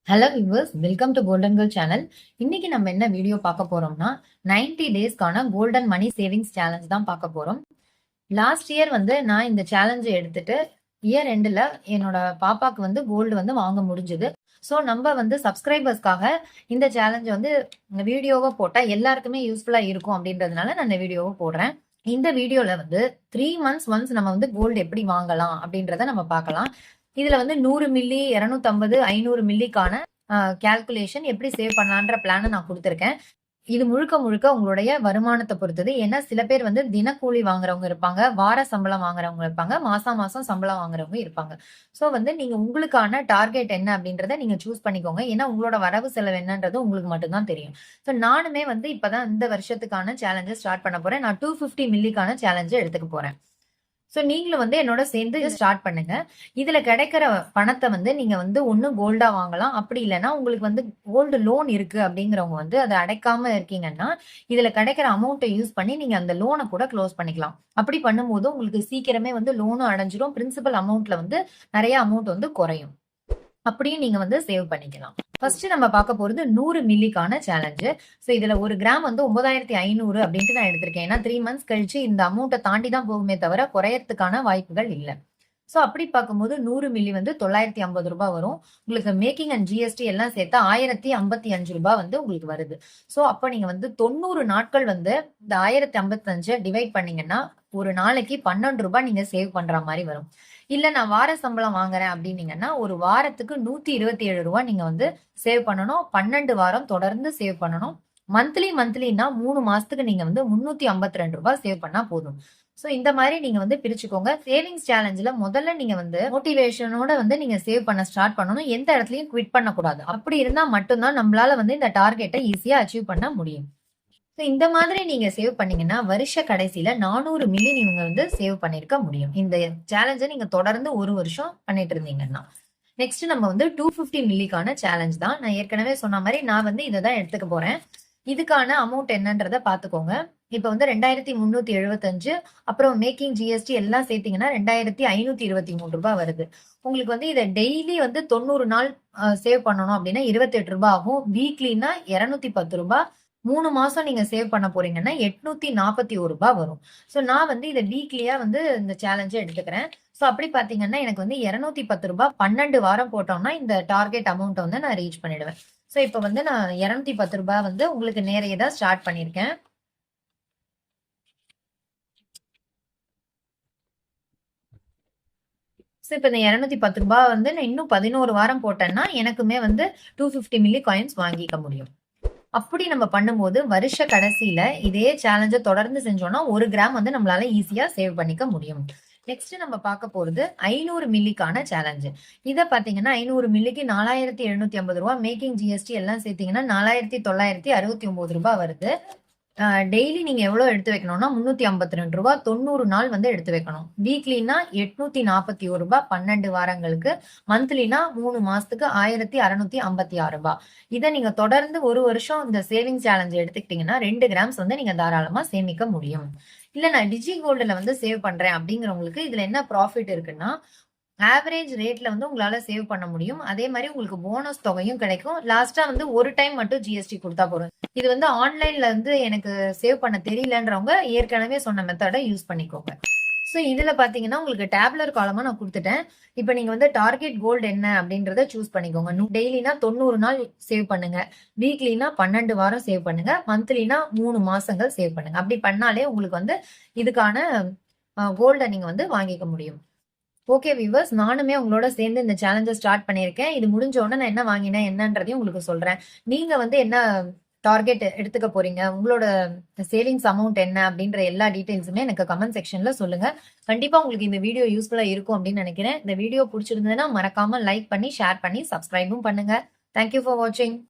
Hello viewers, welcome to golden girl channel. இன்னைக்கு நம்ம என்ன வீடியோ பார்க்க போறோம்னா 90 டேஸ்க்கான கோல்டன் மணி சேவிங்ஸ் சேலஞ்ச் தான் பார்க்க போறோம். லாஸ்ட் இயர் நான் இந்த சேலஞ்சை எடுத்துட்டு இயர் எண்டில் என்னோட பாப்பாக்கு கோல்டு வாங்க முடிஞ்சது. ஸோ நம்ம சப்ஸ்கிரைபர்ஸ்க்காக இந்த சேலஞ்ச் வீடியோவை போட்டால் எல்லாருக்குமே யூஸ்ஃபுல்லா இருக்கும் அப்படின்றதுனால நான் இந்த வீடியோவை போடுறேன். இந்த வீடியோல 3 months ஒன்ஸ் நம்ம கோல்டு எப்படி வாங்கலாம் அப்படின்றத நம்ம பார்க்கலாம். இதுல 100 மில்லி 250 500 மில்லிக்கான கால்குலேஷன் எப்படி சேவ் பண்ணலான்ற பிளான நான் கொடுத்துருக்கேன். இது முழுக்க முழுக்க உங்களுடைய வருமானத்தை பொறுத்தது. ஏன்னா சில பேர் தினக்கூலி வாங்குறவங்க இருப்பாங்க, வார சம்பளம் வாங்குறவங்க இருப்பாங்க, மாசம் மாசம் சம்பளம் வாங்குறவங்க இருப்பாங்க. ஸோ நீங்க உங்களுக்கான டார்கெட் என்ன அப்படின்றத நீங்க சூஸ் பண்ணிக்கோங்க. ஏன்னா உங்களோட வரவு செலவு என்னன்றது உங்களுக்கு மட்டும்தான் தெரியும். ஸோ நானுமே இப்பதான் இந்த வருஷத்துக்கான சேலஞ்சை ஸ்டார்ட் பண்ண போறேன். நான் 250 மில்லிக்கான சேலஞ்சை எடுத்துக்க போறேன். ஸோ நீங்களும் என்னோட சேர்ந்து ஸ்டார்ட் பண்ணுங்க. இதுல கிடைக்கிற பணத்தை நீங்க ஒண்ணு கோல்டா வாங்கலாம். அப்படி இல்லைன்னா உங்களுக்கு கோல்டு லோன் இருக்கு அப்படிங்கிறவங்க அதை அடைக்காம இருக்கீங்கன்னா இதுல கிடைக்கிற அமௌண்ட்டை யூஸ் பண்ணி நீங்க அந்த லோனை கூட க்ளோஸ் பண்ணிக்கலாம். அப்படி பண்ணும்போது உங்களுக்கு சீக்கிரமே லோனும் அடைஞ்சிரும். பிரின்சிபல் அமௌண்ட்ல நிறைய அமௌண்ட் குறையும். அப்படியும் நீங்க சேவ் பண்ணிக்கலாம். ஃபர்ஸ்ட் நம்ம பார்க்க போறது 100 மில்லிக்கான சேலஞ்சு. ஸோ இதுல ஒரு கிராம் 9500 அப்படின்ட்டு நான் எடுத்திருக்கேன். ஏன்னா 3 months கழிச்சு இந்த அமௌண்ட்டை தாண்டி தான் போகுமே தவிர குறையறதுக்கான வாய்ப்புகள் இல்லை. ஸோ அப்படி பார்க்கும்போது 100 மில்லி 950 ரூபாய் வரும். உங்களுக்கு மேக்கிங் அண்ட் ஜிஎஸ்டி எல்லாம் சேர்த்தா 1055 ரூபாய் உங்களுக்கு வருது. ஸோ அப்போ நீங்க 90 நாட்கள் இந்த 1055 டிவைட் பண்ணீங்கன்னா ஒரு நாளைக்கு 12 ரூபாய் நீங்க சேவ் பண்ற மாதிரி வரும். இல்ல நான் வார சம்பளம் வாங்குறேன் அப்படின்னீங்கன்னா ஒரு வாரத்துக்கு 127 ரூபாய் நீங்க சேவ் பண்ணணும். 12 வாரம் தொடர்ந்து சேவ் பண்ணணும். மந்த்லினா 3 மாசத்துக்கு நீங்க 352 ரூபாய் சேவ் பண்ணா போதும். சோ இந்த மாதிரி நீங்க பிரிச்சுக்கோங்க. சேவிங்ஸ் சேலஞ்சில முதல்ல நீங்க மோட்டிவேஷனோட நீங்க சேவ் பண்ண ஸ்டார்ட் பண்ணணும். எந்த இடத்துலயும் குவிட் பண்ணக்கூடாது. அப்படி இருந்தா மட்டும்தான் நம்மளால இந்த டார்கெட்டை ஈஸியா அச்சீவ் பண்ண முடியும். இந்த மாதிரி நீங்க சேவ் பண்ணீங்கன்னா வருஷ கடைசியில 400 மில்லி நீங்க சேவ் பண்ணிருக்க முடியும். இந்த சேலஞ்சை நீங்க தொடர்ந்து ஒரு வருஷம் பண்ணிட்டு இருந்தீங்கன்னா. நெக்ஸ்ட் நம்ம 250 மில்லிக்கான சேலஞ்ச் தான். நான் ஏற்கனவே சொன்ன மாதிரி நான் இதை தான் எடுத்துக்க போறேன். இதுக்கான அமௌண்ட் என்னன்றத பாத்துக்கோங்க. இப்ப 2375 அப்புறம் மேக்கிங் ஜிஎஸ்டி எல்லாம் சேர்த்தீங்கன்னா 2523 ரூபாய் வருது. உங்களுக்கு இதை டெய்லி 90 நாள் சேவ் பண்ணணும் அப்படின்னா 28 ரூபாய் ஆகும். வீக்லினா 210 ரூபாய். 3 மாசம் நீங்க சேவ் பண்ண போறீங்கன்னா 841 ரூபாய் வரும். சோ நான் இதை வீக்லியா இந்த சேலஞ்சை எடுத்துக்கிறேன். சோ அப்படி பாத்தீங்கன்னா எனக்கு 210 ரூபாய் 12 வாரம் போட்டோம்னா இந்த டார்கெட் அமௌண்ட் நான் ரீச் பண்ணிடுவேன். சோ இப்ப நான் 210 ரூபாய் உங்களுக்கு நேரையதான் ஸ்டார்ட் பண்ணிருக்கேன். ஸோ இப்போ இந்த 210 ரூபாய் நான் இன்னும் 11 வாரம் போட்டேன்னா எனக்குமே 250 மில்லி காயின்ஸ் வாங்கிக்க முடியும். அப்படி நம்ம பண்ணும்போது வருஷ கடைசியில இதே சேலஞ்சை தொடர்ந்து செஞ்சோம்னா 1 கிராம் நம்மளால ஈஸியா சேவ் பண்ணிக்க முடியும். நெக்ஸ்ட் நம்ம பார்க்க போறது 500 மில்லிக்கான சேலஞ்சு. இதை பாத்தீங்கன்னா 500 மில்லிக்கு 4750 ரூபாய், மேக்கிங் ஜிஎஸ்டி எல்லாம் சேர்த்தீங்கன்னா 4969 ரூபாய் வருது. டெய்லி நீங்க எவ்வளவு எடுத்து வைக்கணும்னா 352 ரூபாய் 90 நாள் எடுத்து வைக்கணும். வீக்லினா 841 ரூபாய் 12 வாரங்களுக்கு. மந்த்லினா 3 மாசத்துக்கு 1656 ரூபாய். இதை நீங்க தொடர்ந்து ஒரு வருஷம் இந்த சேவிங் சேலஞ்ச் எடுத்துக்கிட்டீங்கன்னா 2 கிராம்ஸ் நீங்க தாராளமா சேமிக்க முடியும். இல்ல நான் டிஜி கோல்டுல சேவ் பண்றேன் அப்படிங்கிறவங்களுக்கு இதுல என்ன ப்ராஃபிட் இருக்குன்னா ஆவரேஜ் ரேட்ல உங்களால சேவ் பண்ண முடியும். அதே மாதிரி உங்களுக்கு போனஸ் தொகையும் கிடைக்கும். லாஸ்டா ஒரு டைம் மட்டும் ஜிஎஸ்டி கொடுத்தா போதும். இது ஆன்லைன்ல எனக்கு சேவ் பண்ண தெரியலன்றவங்க ஏற்கனவே சொன்ன மெத்தடை யூஸ் பண்ணிக்கோங்க. ஸோ இதுல பாத்தீங்கன்னா உங்களுக்கு டேப்லர் காலமா நான் கொடுத்துட்டேன். இப்போ நீங்க டார்கெட் கோல்டு என்ன அப்படின்றத சூஸ் பண்ணிக்கோங்க. டெய்லினா 90 நாள் சேவ் பண்ணுங்க. வீக்லினா 12 வாரம் சேவ் பண்ணுங்க. மந்த்லினா 3 மாசங்கள் சேவ் பண்ணுங்க. அப்படி பண்ணாலே உங்களுக்கு இதுக்கான கோல்டை நீங்க வாங்கிக்க முடியும். ஓகே வியூவர்ஸ், நானுமே உங்களோட சேர்ந்து இந்த சேலஞ்சை ஸ்டார்ட் பண்ணியிருக்கேன். இது முடிஞ்ச உடனே நான் என்ன வாங்கினேன் என்னன்றதையும் உங்களுக்கு சொல்றேன். நீங்க என்ன டார்கெட் எடுத்துக்க போறீங்க, உங்களோட சேவிங்ஸ் அமௌண்ட் என்ன அப்படின்ற எல்லா டீடைல்ஸுமே எனக்கு கமெண்ட் செக்ஷன்ல சொல்லுங்க. கண்டிப்பா உங்களுக்கு இந்த வீடியோ யூஸ்ஃபுல்லா இருக்கும் அப்படின்னு நினைக்கிறேன். இந்த வீடியோ பிடிச்சிருந்ததுன்னா மறக்காம லைக் பண்ணி ஷேர் பண்ணி சப்ஸ்கிரைபும் பண்ணுங்க. தேங்க்யூ ஃபார் வாட்சிங்.